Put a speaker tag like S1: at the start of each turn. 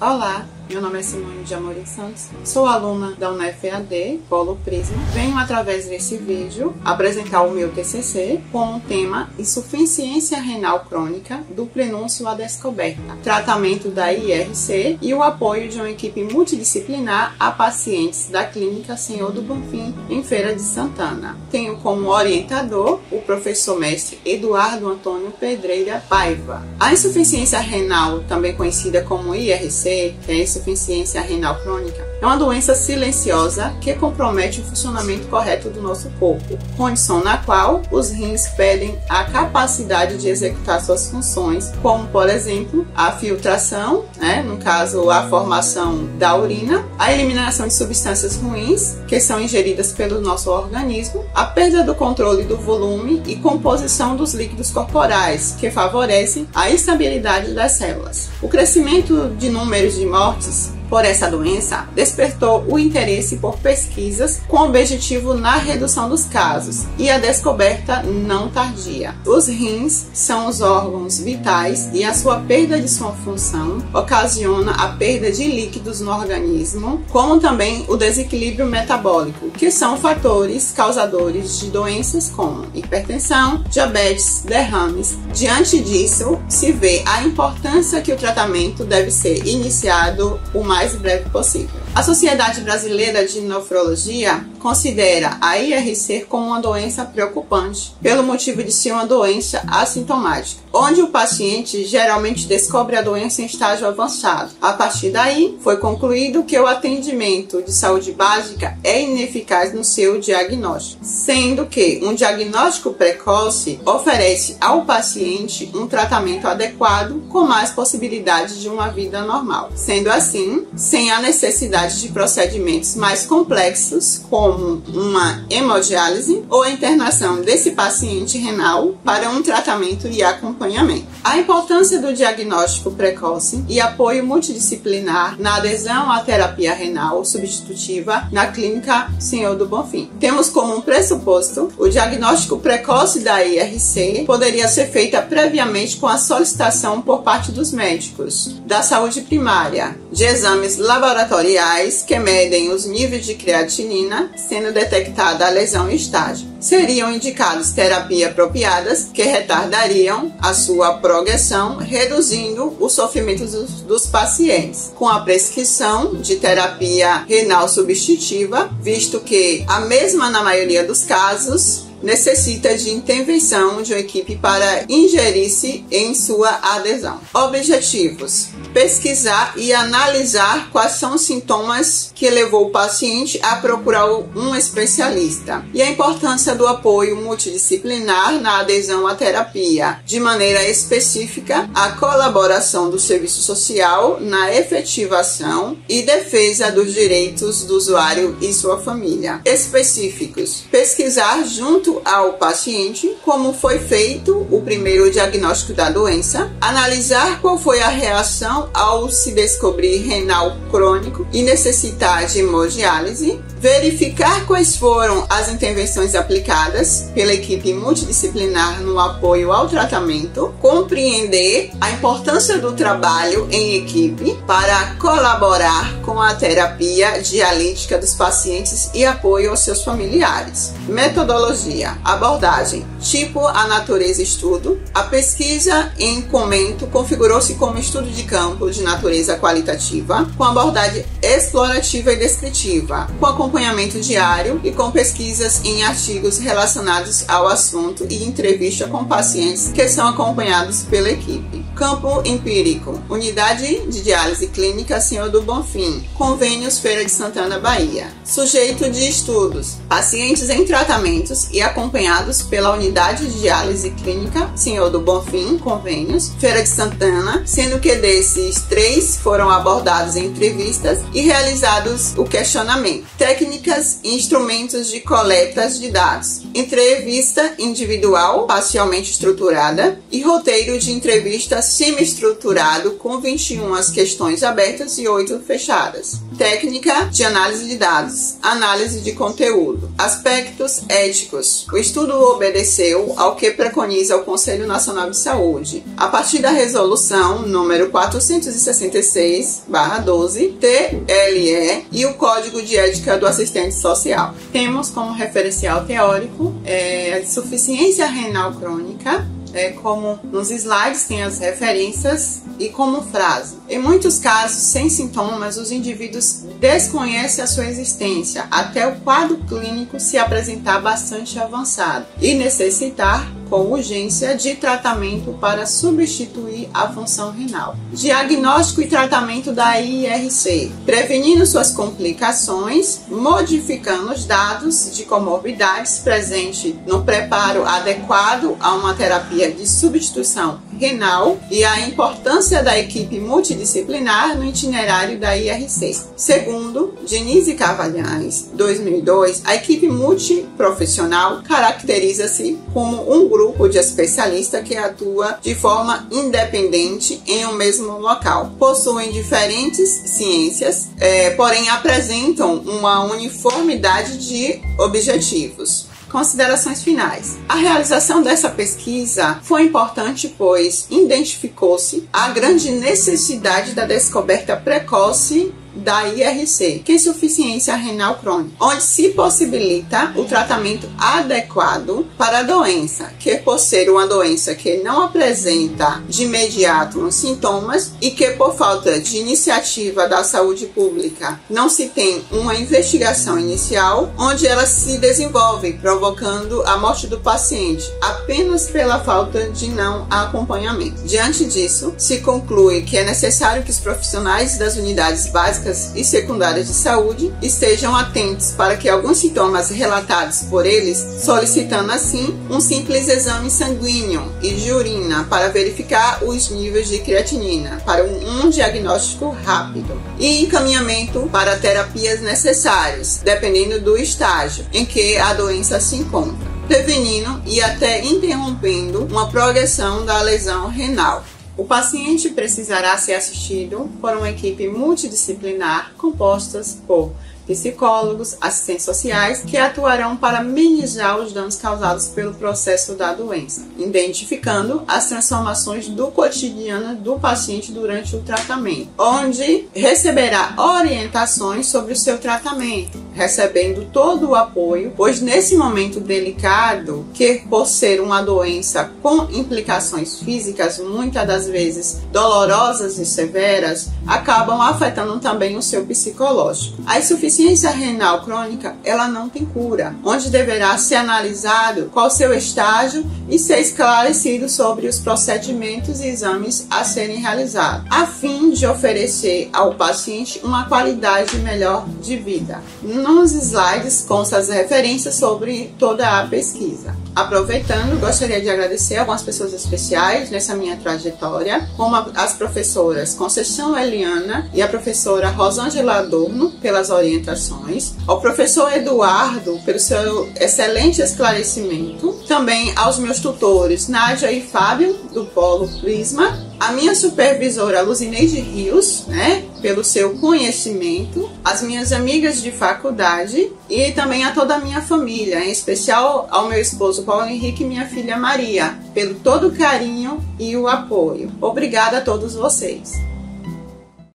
S1: Olá, meu nome é Simone de Amorim Santos, sou aluna da UniFEAD, Polo Prisma. Venho através desse vídeo apresentar o meu TCC com o tema Insuficiência Renal Crônica do Prenúncio à Descoberta, tratamento da IRC e o apoio de uma equipe multidisciplinar a pacientes da Clínica Senhor do Bonfim, em Feira de Santana. Tenho como orientador o professor mestre Eduardo Antônio Pedreira Paiva. A insuficiência renal, também conhecida como IRC, que é a insuficiência renal crônica, é uma doença silenciosa que compromete o funcionamento correto do nosso corpo, condição na qual os rins perdem a capacidade de executar suas funções, como, por exemplo, a filtração, no caso, a formação da urina, a eliminação de substâncias ruins que são ingeridas pelo nosso organismo, a perda do controle do volume e composição dos líquidos corporais, que favorecem a estabilidade das células. O crescimento de números de mortes por essa doença despertou o interesse por pesquisas com objetivo na redução dos casos e a descoberta não tardia. Os rins são os órgãos vitais e a sua perda de sua função ocasiona a perda de líquidos no organismo, como também o desequilíbrio metabólico, que são fatores causadores de doenças como hipertensão, diabetes, derrames. Diante disso, se vê a importância que o tratamento deve ser iniciado o mais breve possível. A Sociedade Brasileira de Nefrologia considera a IRC como uma doença preocupante, pelo motivo de ser uma doença assintomática, onde o paciente geralmente descobre a doença em estágio avançado. A partir daí, foi concluído que o atendimento de saúde básica é ineficaz no seu diagnóstico, sendo que um diagnóstico precoce oferece ao paciente um tratamento adequado com mais possibilidades de uma vida normal. Sendo assim, sem a necessidade de procedimentos mais complexos, como uma hemodiálise ou a internação desse paciente renal para um tratamento e acompanhamento. A importância do diagnóstico precoce e apoio multidisciplinar na adesão à terapia renal substitutiva na Clínica Senhor do Bonfim. Temos como um pressuposto o diagnóstico precoce da IRC poderia ser feita previamente com a solicitação por parte dos médicos da saúde primária de exames laboratoriais que medem os níveis de creatinina, sendo detectada a lesão e estágio. Seriam indicadas terapias apropriadas que retardariam a sua progressão, reduzindo o sofrimento dos pacientes, com a prescrição de terapia renal substitutiva, visto que a mesma, na maioria dos casos, necessita de intervenção de uma equipe para ingerir-se em sua adesão. Objetivos: pesquisar e analisar quais são os sintomas que levou o paciente a procurar um especialista e a importância do apoio multidisciplinar na adesão à terapia, de maneira específica a colaboração do serviço social na efetivação e defesa dos direitos do usuário e sua família. Específicos: pesquisar junto ao paciente como foi feito o primeiro diagnóstico da doença, analisar qual foi a reação ao se descobrir renal crônico e necessitar de hemodiálise, verificar quais foram as intervenções aplicadas pela equipe multidisciplinar no apoio ao tratamento, compreender a importância do trabalho em equipe para colaborar com a terapia dialítica dos pacientes e apoio aos seus familiares. Metodologia: abordagem, tipo a natureza estudo. A pesquisa em comento configurou-se como estudo de campo de natureza qualitativa, com abordagem explorativa e descritiva, com acompanhamento diário e com pesquisas em artigos relacionados ao assunto e entrevista com pacientes que são acompanhados pela equipe. Campo empírico: Unidade de Diálise Clínica Senhor do Bonfim, Convênios Feira de Santana, Bahia. Sujeito de estudos: pacientes em tratamentos e acompanhados pela Unidade de Diálise Clínica Senhor do Bonfim, Convênios, Feira de Santana, sendo que desses 3 foram abordados em entrevistas e realizados o questionamento. Técnicas e instrumentos de coletas de dados: entrevista individual, parcialmente estruturada, e roteiro de entrevistas semi-estruturado com 21 questões abertas e 8 fechadas. Técnica de análise de dados, análise de conteúdo. Aspectos éticos. O estudo obedeceu ao que preconiza o Conselho Nacional de Saúde, a partir da resolução número 466/12 TLE e o Código de Ética do Assistente Social. Temos como referencial teórico a insuficiência renal crônica, como nos slides tem as referências e como frase. Em muitos casos, sem sintomas, os indivíduos desconhecem a sua existência até o quadro clínico se apresentar bastante avançado e necessitar com urgência de tratamento para substituir a função renal. Diagnóstico e tratamento da IRC, prevenindo suas complicações, modificando os dados de comorbidades presentes no preparo adequado a uma terapia de substituição renal e a importância da equipe multidisciplinar no itinerário da IRC. Segundo Denise Carvalhais, 2002, a equipe multiprofissional caracteriza-se como um grupo de especialistas que atua de forma independente em um mesmo local. Possuem diferentes ciências, porém apresentam uma uniformidade de objetivos. Considerações finais. A realização dessa pesquisa foi importante, pois identificou-se a grande necessidade da descoberta precoce da IRC, que é insuficiência renal crônica, onde se possibilita o tratamento adequado para a doença, que por ser uma doença que não apresenta de imediato os sintomas e que por falta de iniciativa da saúde pública não se tem uma investigação inicial, onde ela se desenvolve, provocando a morte do paciente apenas pela falta de não acompanhamento. Diante disso, se conclui que é necessário que os profissionais das unidades básicas e secundárias de saúde estejam atentos para que alguns sintomas relatados por eles, solicitando assim um simples exame sanguíneo e de urina para verificar os níveis de creatinina para um diagnóstico rápido e encaminhamento para terapias necessárias, dependendo do estágio em que a doença se encontra, prevenindo e até interrompendo uma progressão da lesão renal. O paciente precisará ser assistido por uma equipe multidisciplinar composta por psicólogos, assistentes sociais, que atuarão para minimizar os danos causados pelo processo da doença, identificando as transformações do cotidiano do paciente durante o tratamento, onde receberá orientações sobre o seu tratamento, recebendo todo o apoio, pois nesse momento delicado, que por ser uma doença com implicações físicas muitas das vezes dolorosas e severas, acabam afetando também o seu psicológico. A insuficiência renal crônica, ela não tem cura, onde deverá ser analisado qual o seu estágio e ser esclarecido sobre os procedimentos e exames a serem realizados, a fim de oferecer ao paciente uma qualidade melhor de vida. Nos slides constam as referências sobre toda a pesquisa. Aproveitando, gostaria de agradecer algumas pessoas especiais nessa minha trajetória, como as professoras Conceição Eliana e a professora Rosângela Adorno, pelas orientações, ao professor Eduardo, pelo seu excelente esclarecimento, também aos meus tutores Nádia e Fábio, do Polo Prisma, a minha supervisora Luzineide Rios, pelo seu conhecimento, as minhas amigas de faculdade e também a toda a minha família, em especial ao meu esposo Paulo Henrique e minha filha Maria, pelo todo o carinho e o apoio. Obrigada a todos vocês.